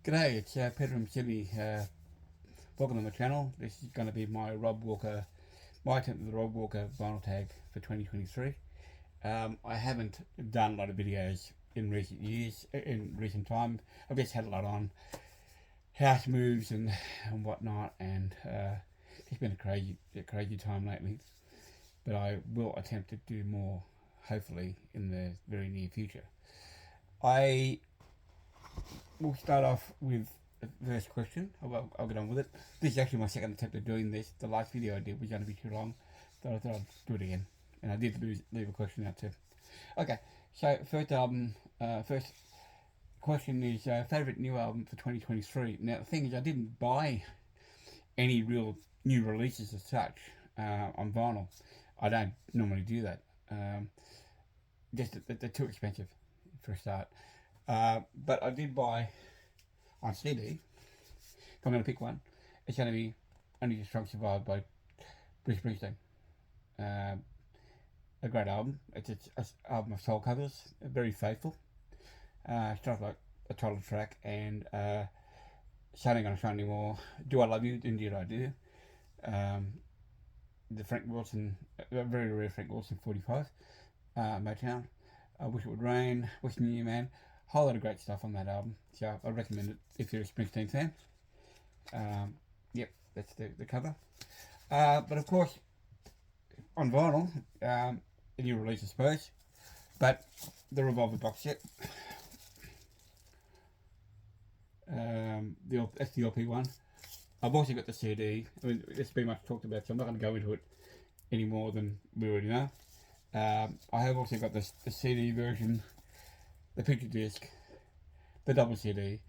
G'day, it's Peter from Sydney. Welcome to my channel. This is going to be my my attempt at the Rob Walker vinyl tag for 2023. I haven't done a lot of videos in recent time. I've just had a lot on house moves and whatnot, and it's been a crazy time lately. But I will attempt to do more, hopefully, in the very near future. We'll start off with the first question. I'll get on with it. This is actually my second attempt at doing this. The last video I did was going to be too long, so I thought I'd do it again. And I did leave a question out too. Okay, so first question is favourite new album for 2023. Now the thing is, I didn't buy any real new releases as such on vinyl. I don't normally do that. They're too expensive for a start. But I did buy on CD. If I'm going to pick one, it's going to be Only the Strong Survive by Bruce Springsteen. A great album. It's an album of soul covers, very faithful. Stuff like a title track and Shining on a Shiny Wall. Do I Love You? Indeed I Do. The Frank Wilson, very rare Frank Wilson 45, Motown. I Wish It Would Rain, Wishing You Man. Whole lot of great stuff on that album, so I recommend it if you're a Springsteen fan. Yep, that's the cover. But of course, on vinyl, a new release I suppose, but the Revolver box set. That's the LP one. I've also got the CD. I mean, it's been much talked about, so I'm not going to go into it any more than we already know. I have also got the CD version, the picture disc, the double CD.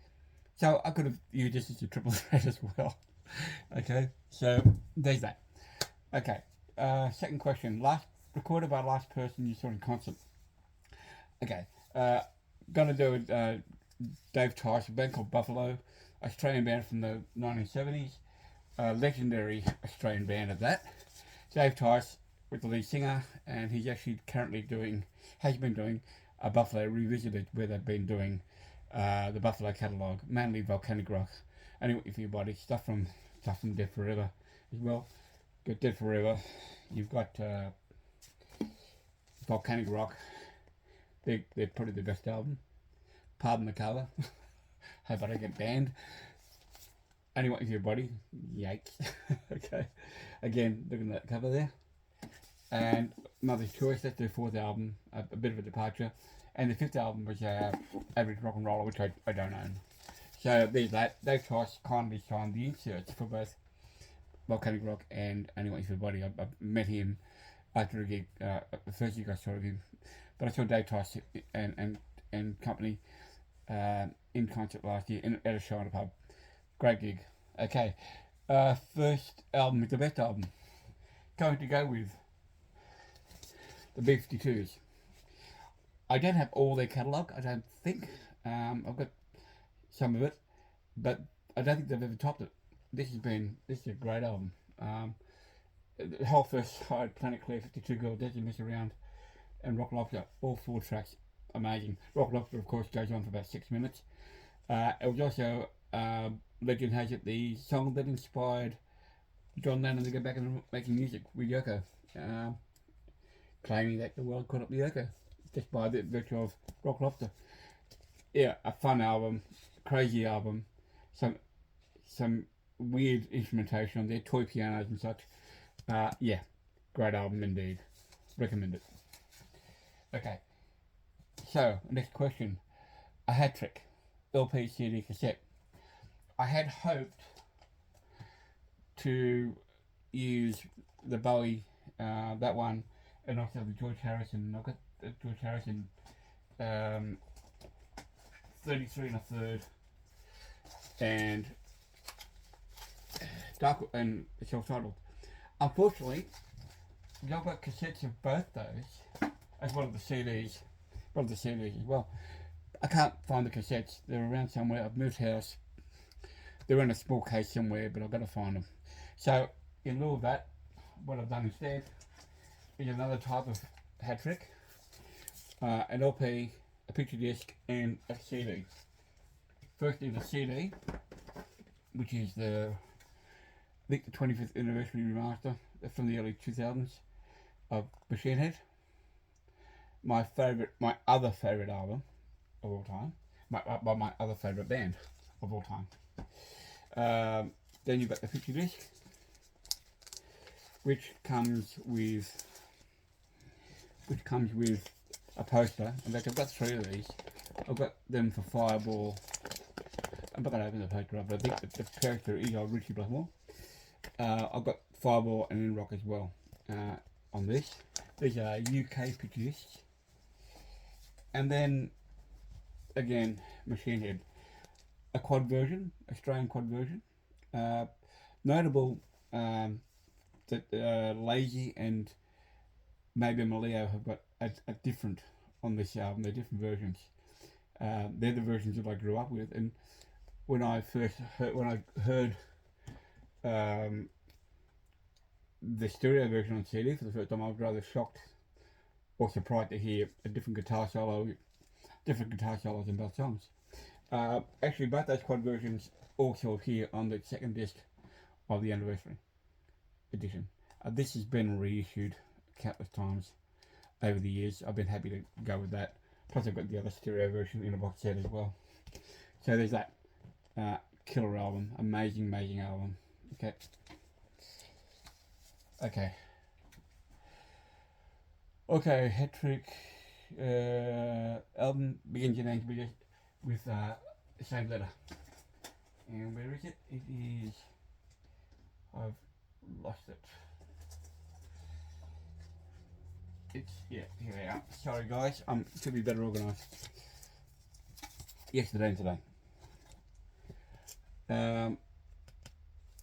So I could have used this as a triple thread as well. Okay, so there's that. Okay, second question. Recorded by last person you saw in concert. Okay, gonna do it. Dave Tice, a band called Buffalo, Australian band from the 1970s. Legendary Australian band at that. Dave Tice with the lead singer, and he's actually currently has been doing a Buffalo Revisited, where they've been doing the Buffalo catalogue, mainly volcanic rock. Anyway, for your body, stuff from Dead Forever as well. Got Dead Forever. You've got volcanic rock. They're probably the best album. Pardon the cover. Hope I don't get banned. Anyway, for your body, yikes. Okay. Again, looking at that cover there. And Mother's Choice, that's their fourth album, a bit of a departure. And the fifth album was Average Rock and Roller, which I don't own. So there's that. Dave Tice kindly signed the inserts for both Volcanic Rock and Anyway for the Body. I met him after a gig, the first gig I saw of him. But I saw Dave Tice and company in concert last year at a show in a pub. Great gig. Okay, first album is the best album. Going to go with the B-52s. I don't have all their catalogue, I don't think. I've got some of it, but I don't think they've ever topped it. This is a great album. The whole first side, Planet Clear, 52 Girl, Doesn't Mess Around, and Rock Lobster, all 4 tracks, amazing. Rock Lobster, of course, goes on for about 6 minutes. It was also, legend has it, the song that inspired John Lennon to go back and making music with Yoko. Claiming that the world caught up with Yoko just by the virtue of Rock Lobster. Yeah, a fun album, crazy album, some weird instrumentation on there, toy pianos and such. Yeah, great album indeed. Recommend it. Okay, so next question. A hat trick, LP, CD, cassette. I had hoped to use the Bowie, that one, and also the George Harrison. I've got the George Harrison 33 1/3 and Dark and self-titled. Unfortunately, I've got cassettes of both those as well as the CDs. As well. I can't find the cassettes. They're around somewhere. I've moved house. They're in a small case somewhere, but I've got to find them. So, in lieu of that, what I've done instead is another type of hat trick. An LP, a picture disc, and a CD. Firstly, the CD, which is I think the 25th anniversary remaster from the early 2000s of Machine Head. My other favourite album of all time. My other favourite band of all time. Then you've got the picture disc, which comes with a poster. In fact, I've got 3 of these. I've got them for Fireball. I'm not going to open the poster up, but I think that the character is Richie Blackmore. I've got Fireball and Rock as well on this. These are UK picture discs. And then, again, Machine Head. A quad version, Australian quad version. Notable that Lazy and maybe Maleo have got a different on this album. They're different versions. They're the versions that I grew up with, and when I heard the stereo version on CD for the first time, I was rather shocked or surprised to hear a different guitar solos in both songs. Actually, both those quad versions also appear on the second disc of the anniversary edition. This has been reissued countless times over the years. I've been happy to go with that. Plus, I've got the other stereo version in a box set as well. So there's that. Killer album, amazing album. Okay, Hat Trick album begins your name with the same letter. And where is it? It is. I've lost it. It's, yeah, here we are. Sorry guys, should be better organised. Yesterday and today.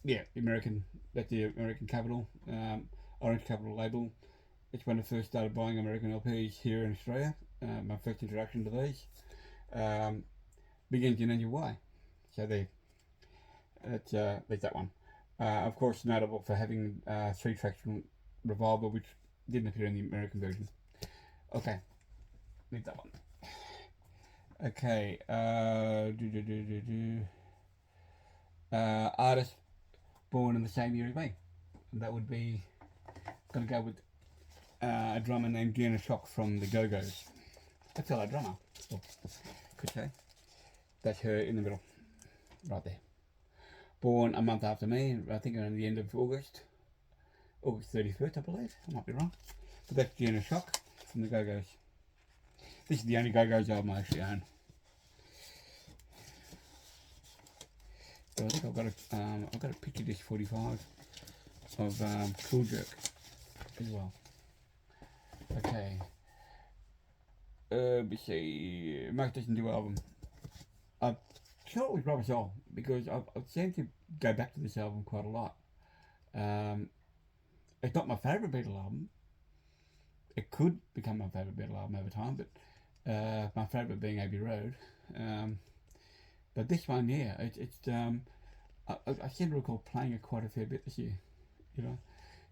Yeah, that's the American Capital, Orange Capital label. It's when I first started buying American LPs here in Australia. My first introduction to these. Begins in NY. So there's that one. Of course, notable for having 3 tracks from Revolver, which didn't appear in the American version. Okay, leave that one. Okay, artist born in the same year as me. And that would be, gonna go with a drummer named Gina Shock from the Go-Go's. A fellow drummer, could say. That's her in the middle, right there. Born a month after me, I think around the end of August 31st, I believe. I might be wrong. But that's Gina Shock from the Go-Go's. This is the only Go-Go's album I actually own. So I think I've got a picture disc 45 of Cool Jerk as well. Okay. We see most listened to album. I'm sure it was Rubber Soul because I've seemed to go back to this album quite a lot. It's not my favourite Beatle album. It could become my favourite Beatle album over time, but my favourite being Abbey Road. But this one, yeah, it's I seem to recall playing it quite a fair bit this year, you know.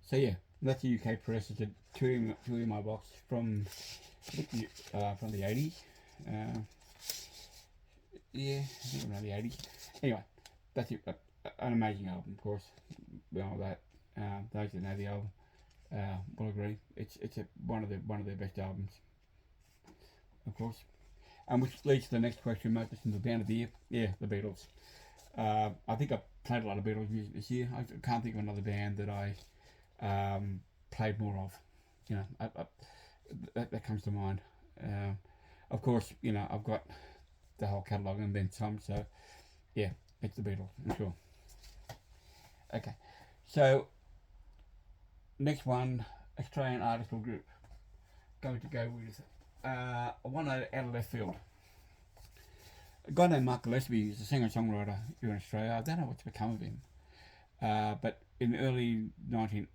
So yeah, that's the UK press. It's a two in my box from from the 80s. Yeah, I think around the 80s. Anyway, that's it. An amazing album, of course. All that. Those that know the album will agree. It's one of their best albums, of course. And which leads to the next question, most listened to the band of the year. Yeah, the Beatles. I think I've played a lot of Beatles music this year. I can't think of another band that I played more of. You know, that comes to mind. Of course, you know, I've got the whole catalogue and then some, so yeah, it's the Beatles, I'm sure. Okay, so next one, Australian artist or group. Going to go with one out of left field. A guy named Mark Gillespie is a singer-songwriter here in Australia. I don't know what's become of him. But in the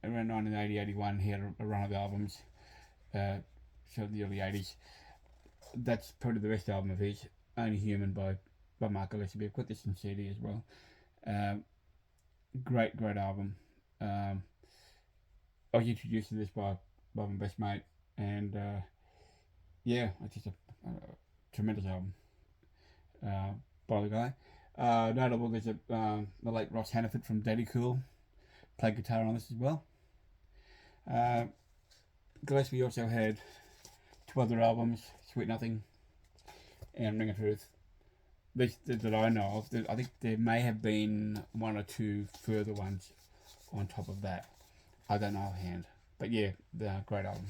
around 1980, 81, he had a run of albums. So the early 80s. That's probably the best album of his, Only Human by Mark Gillespie. I've got this on CD as well. Great album. I was introduced to this by my best mate, and yeah, it's just a tremendous album. by the guy. Notable, there's the late Ross Hannaford from Daddy Cool played guitar on this as well. Gillespie also had 2 other albums, Sweet Nothing and Ring of Truth. That I know of. I think there may have been 1 or 2 further ones on top of that. I don't know offhand. But yeah, the great album.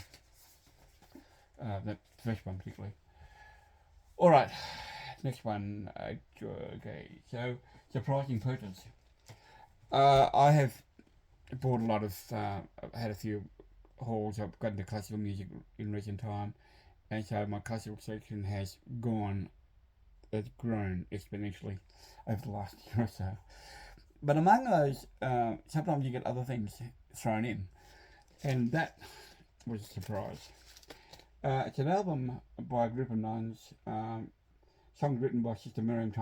The first one particularly. Alright, next one. Okay, so surprising purchase. I have bought a lot of, I've had a few hauls. I've got into classical music in recent time, and so my classical section has grown exponentially over the last year or so. But among those, sometimes you get other things thrown in, and that was a surprise. It's an album by a group of nuns, songs written by Sister Miriam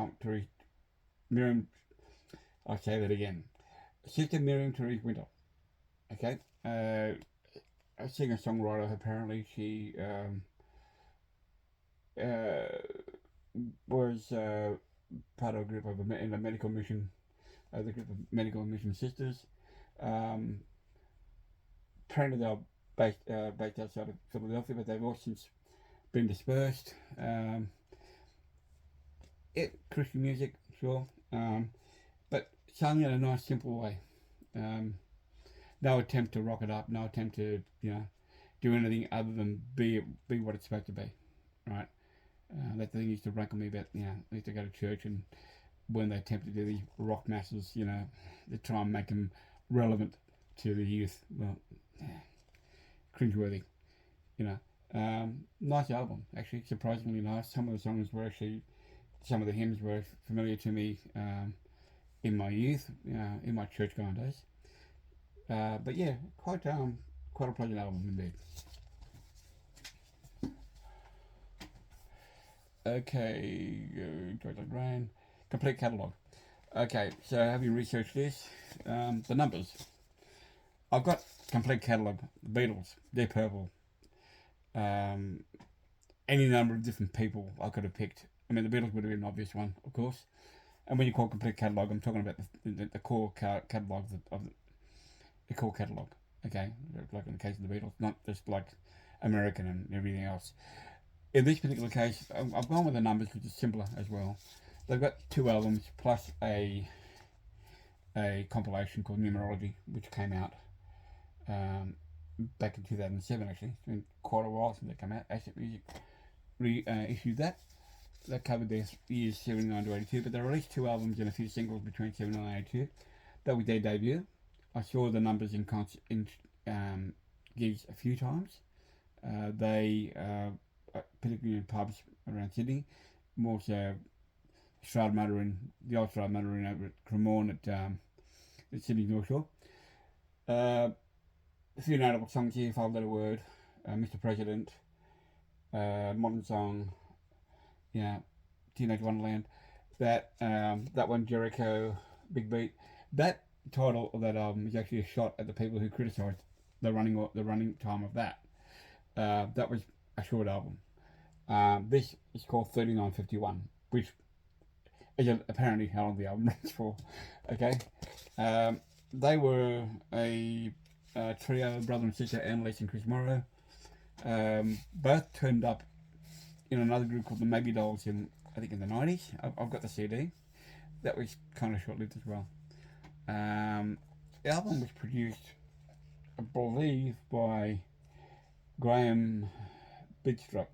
I'll say that again. Sister Miriam Therese Winter. Okay? A singer-songwriter, apparently. She was part of a group of in a medical mission, the group of medical mission sisters. Apparently they were based outside of Philadelphia, but they've all since been dispersed. Christian music, sure, but sung in a nice, simple way. No attempt to rock it up, no attempt to do anything other than be what it's supposed to be, right? That thing used to rankle me about, I used to go to church, and when they attempt to do these rock masses, they try and make them relevant to the youth. Well, cringeworthy, nice album, actually, surprisingly nice. Some of the songs were actually, some of the hymns were familiar to me in my youth, in my church going days. But yeah, quite a pleasant album indeed. Okay, George Rain, complete catalogue. Okay, so having researched this, the numbers. I've got complete catalogue. The Beatles, Deep Purple, any number of different people I could have picked. I mean, the Beatles would have been an obvious one, of course. And when you call complete catalogue, I'm talking about the core catalogue of the core catalogue. Okay, like in the case of the Beatles, not just like American and everything else. In this particular case, I've gone with the numbers, which is simpler as well. They've got 2 albums plus a compilation called Numerology, which came out back in 2007. Actually, it's been quite a while since they came out. Asset Music reissued that. That covered their years 79 to 82, but they released 2 albums and a few singles between 79 and 82. That was their debut. I saw the numbers in gigs a few times. They particularly in pubs around Sydney, more so Strada Motoring, the old Strada Motoring over at Cremorne at Sydney North Shore. A few notable songs here: 5 Letter Word, Mr. President, Modern Song, Teenage Wonderland. That one, Jericho, Big Beat. That title of that album is actually a shot at the people who criticised the running time of that. That was a short album. This is called 3951, which is apparently how long the album runs for. Okay, they were a trio, brother and sister, Annalise and Chris Morrow. Both turned up in another group called the Maybe Dolls I think in the 90s. I've got the CD. That was kind of short-lived as well. The album was produced, I believe, by Graham Bidstrup.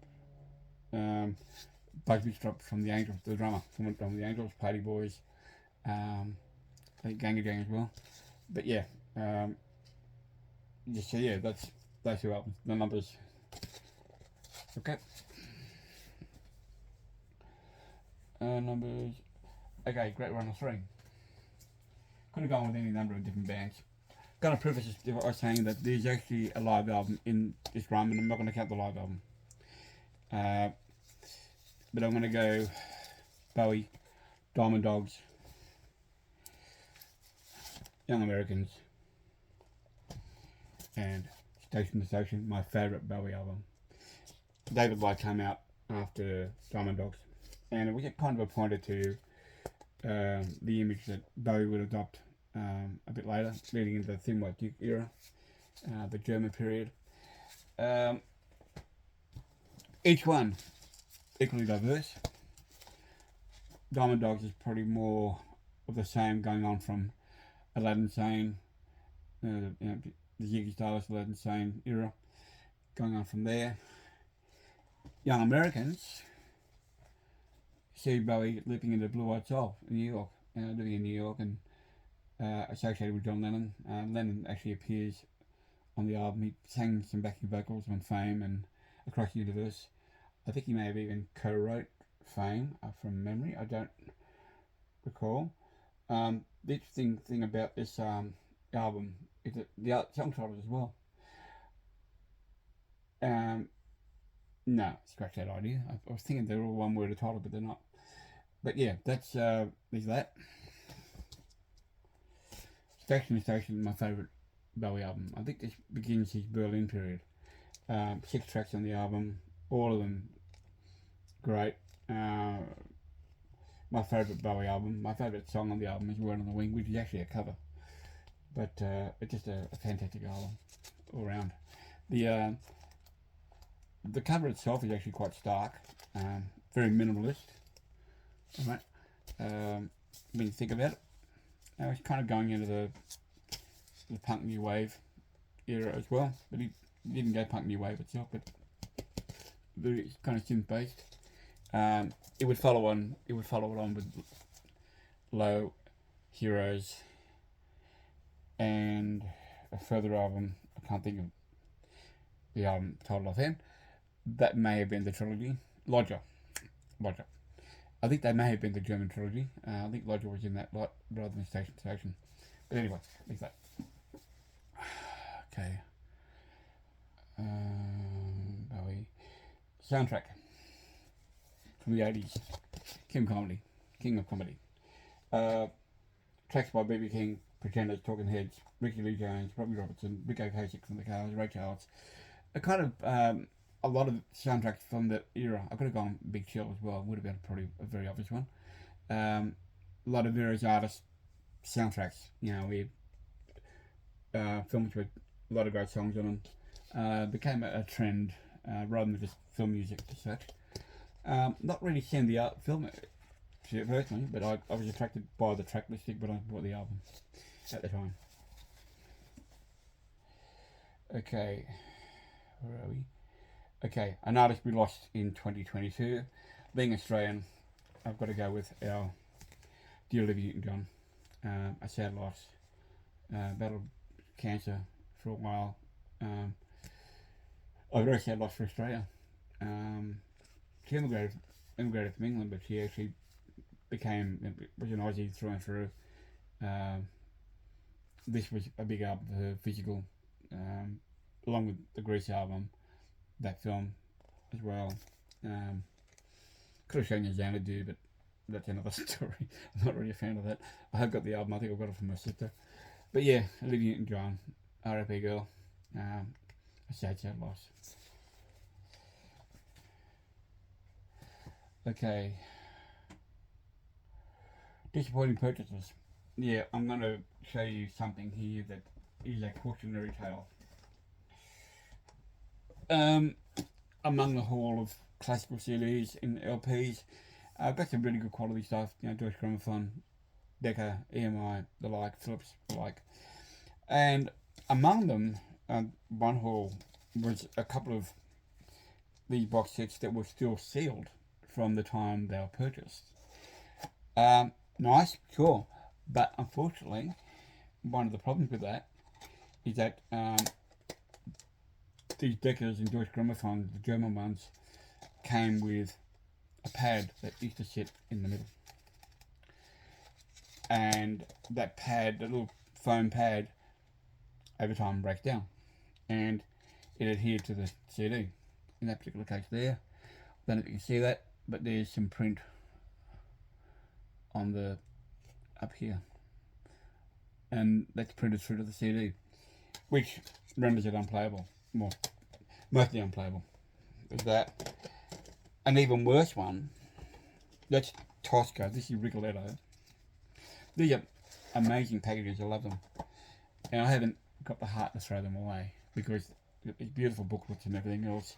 Buzz Bidstrup from the Angels, the drummer from the Angels, Party Boys, I think Ganga Gang as well. But yeah, that's those 2 albums, the numbers. Okay. Numbers. Okay, Great Runner 3. Could have gone with any number of different bands. Going to preface this by saying that there's actually a live album in this run, and I'm not going to count the live album. But I'm going to go Bowie, Diamond Dogs, Young Americans, and Station to Station, my favourite Bowie album. David Light came out after Diamond Dogs, and it was kind of appointed to the image that Bowie would adopt a bit later, leading into the Thin White Duke era, the German period. Each one equally diverse. Diamond Dogs is probably more of the same, going on from Aladdin Sane, the Ziggy Stardust Aladdin Sane era, going on from there. Young Americans see Bowie leaping into Blue Eyed Soul in New York, living in New York and associated with John Lennon. Lennon actually appears on the album. He sang some backing vocals on Fame and Across the Universe. I think he may have even co-wrote Fame from memory. I don't recall. The interesting thing about this album is that the song titles as well. No, scratch that idea. I was thinking they're all one word a title, but they're not. But yeah, that's there's that. Station to Station, my favourite Bowie album. I think this begins his Berlin period. 6 tracks on the album, all of them great. My favourite Bowie album, my favourite song on the album is Word on the Wing, which is actually a cover. But it's just a fantastic album all around. The cover itself is actually quite stark, very minimalist. Right? When you think about it, it's kind of going into the punk new wave era as well, but he didn't go punk new wave itself, but it's kind of synth based. It would follow it on with Low, Heroes, and a further album. I can't think of the album title offhand. That may have been the trilogy. Lodger. I think they may have been the German trilogy. I think Lodger was in that lot rather than Station to Station. But anyway, leave that. Okay. Bowie. Soundtrack from the 80s. King of Comedy. Tracks by B.B. King, Pretenders, Talking Heads, Ricky Lee Jones, Robbie Robertson, Rick Ocasek from the Cars, Ray Charles. A lot of soundtracks from that era. I could have gone Big Chill as well. Would have been probably a very obvious one. A lot of various artists' soundtracks. We films with a lot of great songs on them. Became a trend rather than just film music as such. Not really seeing the film personally, but I was attracted by the track listing, but I bought the album at the time. Okay, where are we? Okay, an artist we lost in 2022. Being Australian, I've got to go with our dear Olivia Newton-John. A sad loss. Battled cancer for a while. A very sad loss for Australia. She emigrated from England, but she actually was an Aussie through and through. This was a big album for her, physical, along with the Grease album, that film as well. Could have shown you Xanadu, but that's another story. I'm not really a fan of that. I have got the album. I think I've got it from my sister. But yeah, Olivia Newton-John, R.I.P. girl. A sad loss. Okay. Disappointing purchases. Yeah, I'm going to show you something here that is a cautionary tale. Among the haul of classical CDs and LPs, I've got some really good quality stuff. Deutsche Grammophon, Decca, EMI, the like, Philips, the like. And among them, one haul was a couple of these box sets that were still sealed from the time they were purchased. Nice, sure, but unfortunately, one of the problems with that is that these Deccas and Deutsche Grammophon, the German ones, came with a pad that used to sit in the middle. And that pad, the little foam pad, over time breaks down. And it adhered to the CD. In that particular case there, I don't know if you can see that, but there's some print on the up here. And that's printed through to the CD, which renders it unplayable. Mostly unplayable. There's that. An even worse one, that's Tosca. This is Rigoletto. These are amazing packages. I love them. And I haven't got the heart to throw them away because it's beautiful booklets and everything else.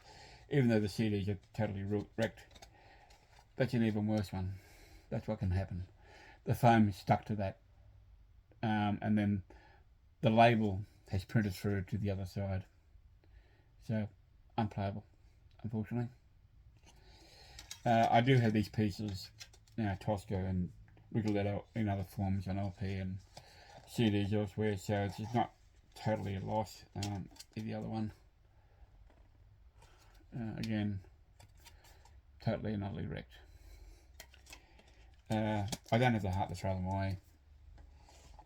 Even though the CDs are totally wrecked, that's an even worse one. That's what can happen. The foam is stuck to that, and then the label has printed through to the other side. So, unplayable, unfortunately. I do have these pieces, Tosca and Rigoletto in other forms on LP and CDs elsewhere, so it's not totally a loss. The other one, again, totally and utterly wrecked. I don't have the heart to throw them away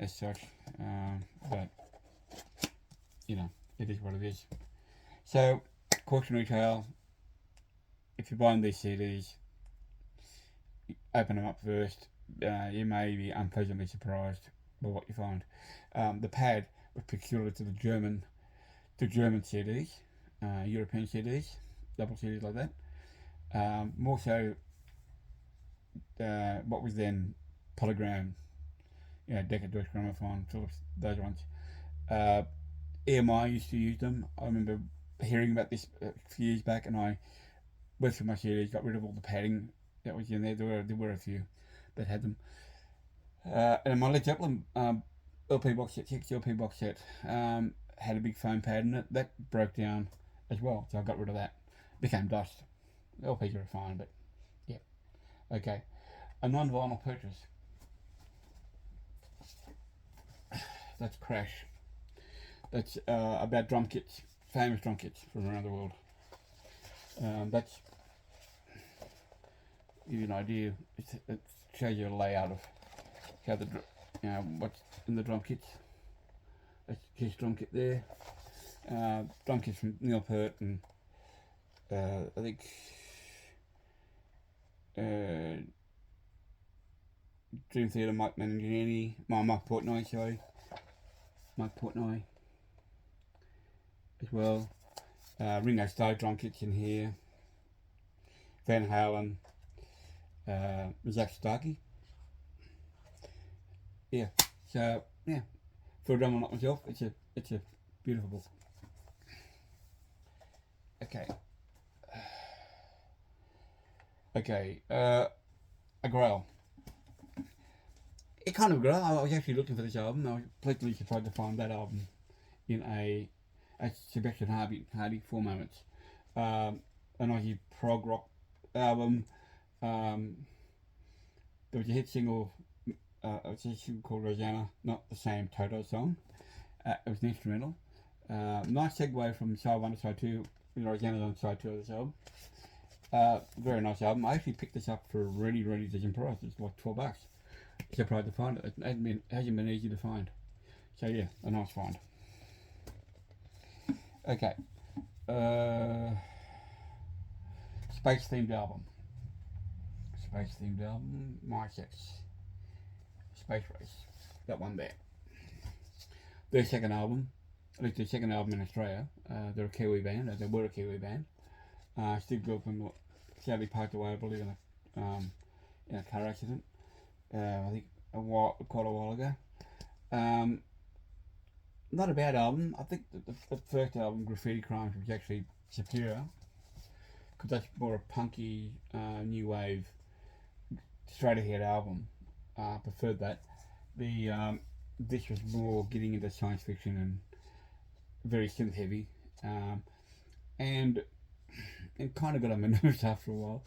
as such, but it is what it is. So, cautionary tale: if you're buying these CDs, open them up first. You may be unpleasantly surprised by what you find. The pad was peculiar to the German CDs, European CDs, double CDs like that. More so, what was then Polygram, Decca Deutsche Grammophon, Philips, those ones. EMI used to use them. I remember hearing about this a few years back, and I went through my CDs, got rid of all the padding that was in there. There were a few that had them. And my Led Zeppelin LP box set, 6 LP box set, had a big foam pad in it. That broke down as well, so I got rid of that. Became dust. LPs are fine, but yeah. Okay. A non-vinyl purchase. That's Crash. That's about drum kits, famous drum kits from around the world. That's give you an idea. It shows you a layout of how what's in the drum kits. That's his drum kit there. Drum kits from Neil Peart and I think Dream Theater, Mike Mangiani, Mike Portnoy, sorry. Mike Portnoy as well. Ringo Starr drum kits in here. Van Halen, Zach Starkey. Yeah, so yeah, for a drummer like myself, it's a beautiful book. Okay, a Grail. It kind of Grail. I was actually looking for this album. I was pleasantly surprised to find that album in a Sebastian Hardy 4 Moments, an Aussie prog rock album. There was a hit single. It was a single called Rosanna, not the same Toto song. It was an instrumental. Nice segue from side 1 to side 2. Rosanna's on side 2 of this album. Very nice album. I actually picked this up for a really, really decent price. It's like $12. Surprised to find it. It hasn't been easy to find. So yeah, a nice find. Okay. Space themed album. My Sex. Space Race. That one there. Their second album. At least their second album in Australia. They're a Kiwi band. They were a Kiwi band. Steve Gilpin sadly passed away, I believe, in a car accident. I think quite a while ago. Not a bad album. I think the first album, Graffiti Crimes, was actually superior because that's more a punky, new wave, straight ahead album. Preferred that. This was more getting into science fiction and very synth heavy, and it kind of got on my nerves after a while,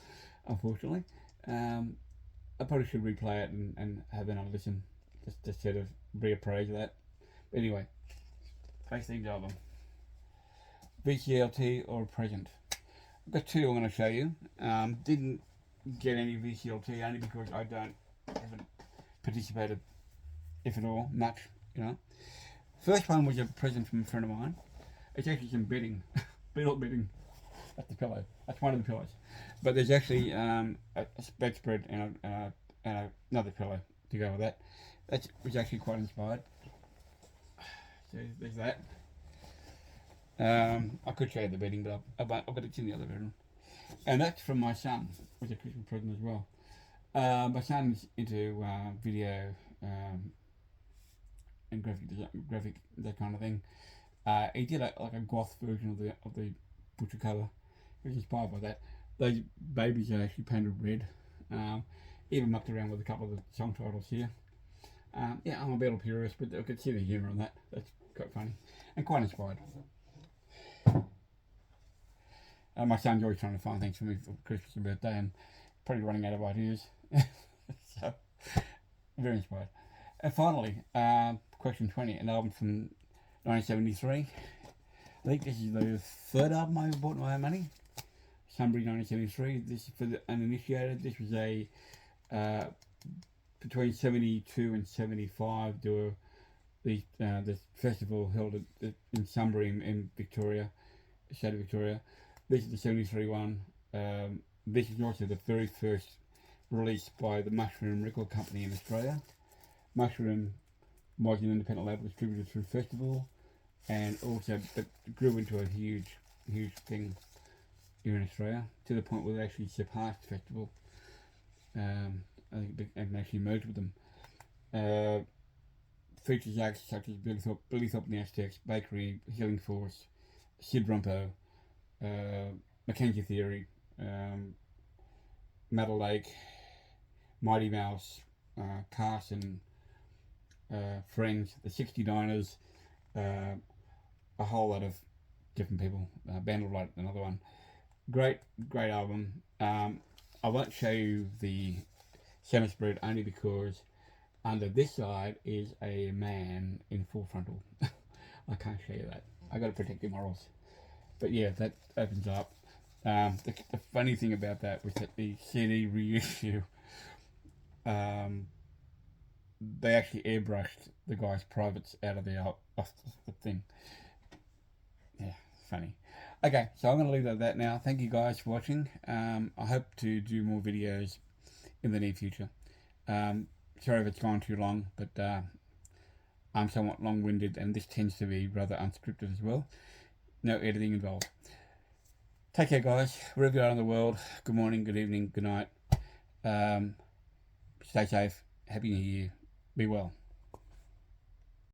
unfortunately. I probably should replay it and have another listen, just to sort of reappraise that. But anyway, Space themed album. VCLT or present. I've got 2 I'm going to show you. Didn't get any VCLT only because I haven't participated, if at all, much, First one was a present from a friend of mine. It's actually some bedding, bedding. That's the pillow. That's one of the pillows. But there's actually a bedspread and another pillow to go with that. That was actually quite inspired. So there's that. I could show you the bedding, but I've got it in the other bedroom. And that's from my son. It was a Christmas present as well. My son's into video and graphic that kind of thing. He did like a goth version of the butcher cover. He was inspired by that. Those babies are actually painted red. Even mucked around with a couple of the song titles here. Yeah, I'm a Beatle purist, but I could see the humour in that. That's quite funny and quite inspired. My son's always trying to find things for me for Christmas and birthday, and probably running out of ideas. So, very inspired. And finally, question 20, an album from 1973. I think this is the third album I ever bought in my own money. Sunbury 1973. This is for the uninitiated. This was a between 72 and 75. There were the festival held in Sunbury in Victoria, state of Victoria. This is the 73 one. This is also the very first release by the Mushroom Record Company in Australia. Mushroom was an independent label distributed through Festival, and also it grew into a huge thing here in Australia, to the point where they actually surpassed Festival. I think and actually merged with them. Features acts such as Billy Thorpe and the Aztecs, Bakery, Healing Force, Sid Rumpo, Mackenzie Theory, Metal Lake, Mighty Mouse, Carson, Friends, the 69ers, a whole lot of different people. Band of Light, another one. Great album. I won't show you the center spread only because under this side is a man in full frontal. I can't show you that. I got to protect your morals. But yeah, that opens up. The funny thing about that was that the CD reissue, they actually airbrushed the guy's privates out of off the thing. Yeah, funny. Okay, so I'm going to leave it at that now. Thank you guys for watching. I hope to do more videos in the near future. Sorry if it's gone too long, but I'm somewhat long-winded, and this tends to be rather unscripted as well. No editing involved. Take care, guys. Wherever you are in the world, good morning, good evening, good night. Stay safe. Happy New Year. Be well.